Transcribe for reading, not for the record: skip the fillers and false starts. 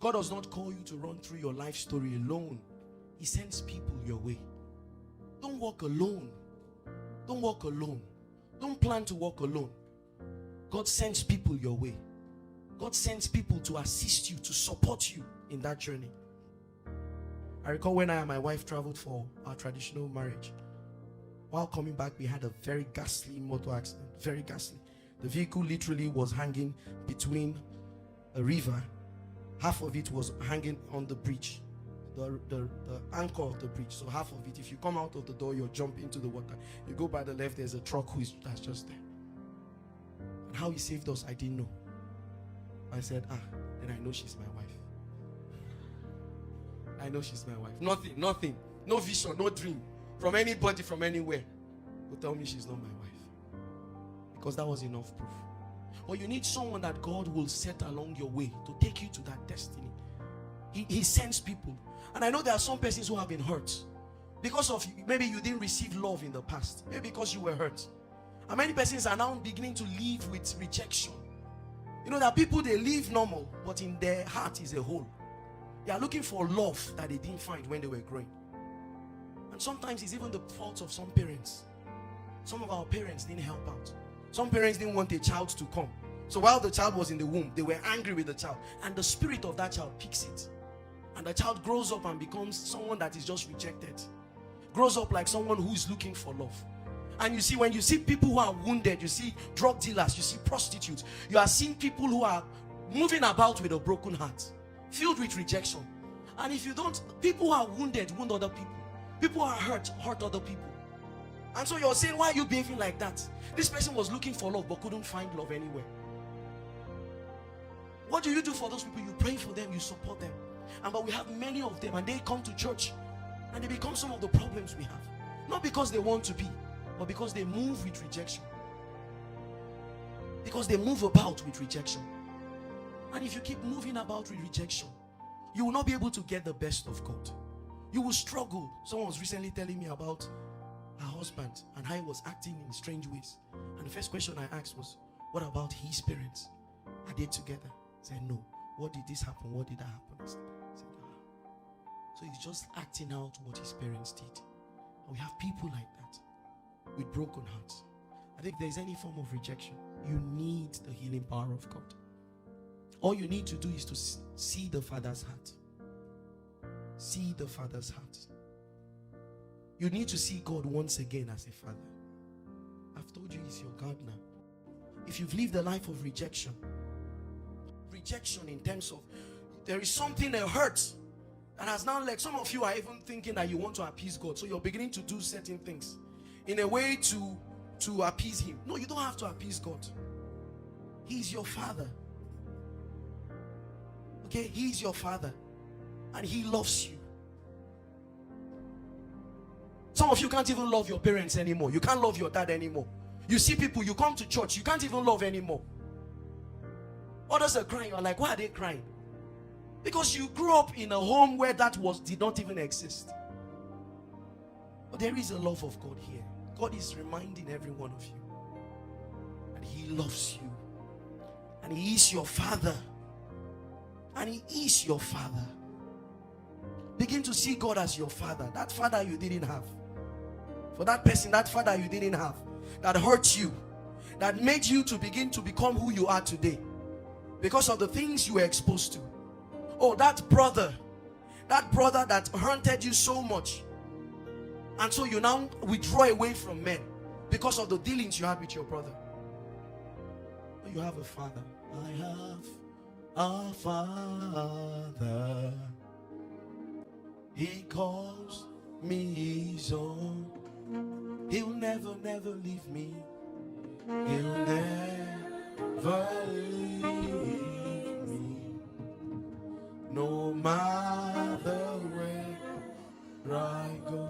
God does not call you to run through your life story alone. He sends people your way. Don't walk alone. Don't walk alone. Don't plan to walk alone. God sends people your way. God sends people to assist you, to support you in that journey. I recall when I and my wife traveled for our traditional marriage. While coming back, we had a very ghastly motor accident. Very ghastly. The vehicle literally was hanging between a river. Half of it was hanging on the bridge, the anchor of the bridge. So half of it, if you come out of the door, you'll jump into the water. You go by the left, there's a truck that's just there. And how he saved us, I didn't know. I said, then I know she's my wife. I know she's my wife. Nothing. No vision, no dream from anybody, from anywhere will tell me she's not my wife. Because that was enough proof. But you need someone that God will set along your way to take you to that destiny. He sends people. And I know there are some persons who have been hurt because of, maybe you didn't receive love in the past, maybe because you were hurt. And many persons are now beginning to live with rejection. You know, there are people, they live normal, but in their heart is a hole. They are looking for love that they didn't find when they were growing. And sometimes it's even the fault of some parents. Some of our parents didn't help out. Some parents didn't want a child to come. So while the child was in the womb, they were angry with the child. And the spirit of that child picks it. And the child grows up and becomes someone that is just rejected. Grows up like someone who is looking for love. And you see, when you see people who are wounded, you see drug dealers, you see prostitutes, you are seeing people who are moving about with a broken heart, filled with rejection. And if you don't, people who are wounded wound other people. People who are hurt other people. And so you're saying, why are you behaving like that? This person was looking for love but couldn't find love anywhere. What do you do for those people? You pray for them, you support them. But we have many of them, and they come to church and they become some of the problems we have. Not because they want to be, but because they move with rejection. Because they move about with rejection. And if you keep moving about with rejection, you will not be able to get the best of God. You will struggle. Someone was recently telling me about her husband and how he was acting in strange ways. And the first question I asked was, what about his parents? Are they together? I said, no. What did this happen? What did that happen? I said, so he's just acting out what his parents did. And we have people like that with broken hearts. And if there's any form of rejection, you need the healing power of God. All you need to do is to see the Father's heart. See the Father's heart. You need to see God once again as a Father. I've told you he's your gardener. If you've lived a life of rejection in terms of there is something that hurts that has now, like some of you are even thinking that you want to appease God, so you're beginning to do certain things in a way to appease him. No, you don't have to appease God. He's your Father. Okay, he's your Father and he loves you. Some of you can't even love your parents anymore. You can't love your dad anymore. You see people, you come to church, you can't even love anymore. Others are crying. You're like, why are they crying? Because you grew up in a home where that did not even exist. But there is a love of God here. God is reminding every one of you that he loves you. And he is your Father. And he is your Father. Begin to see God as your Father. That Father you didn't have. For that person, that Father you didn't have. That hurt you. That made you to begin to become who you are today. Because of the things you were exposed to. Oh, that brother that haunted you so much. And so you now withdraw away from men because of the dealings you had with your brother. You have a Father. I have a Father. He calls me his own. He'll never leave me. He'll never leave me. No matter where I go.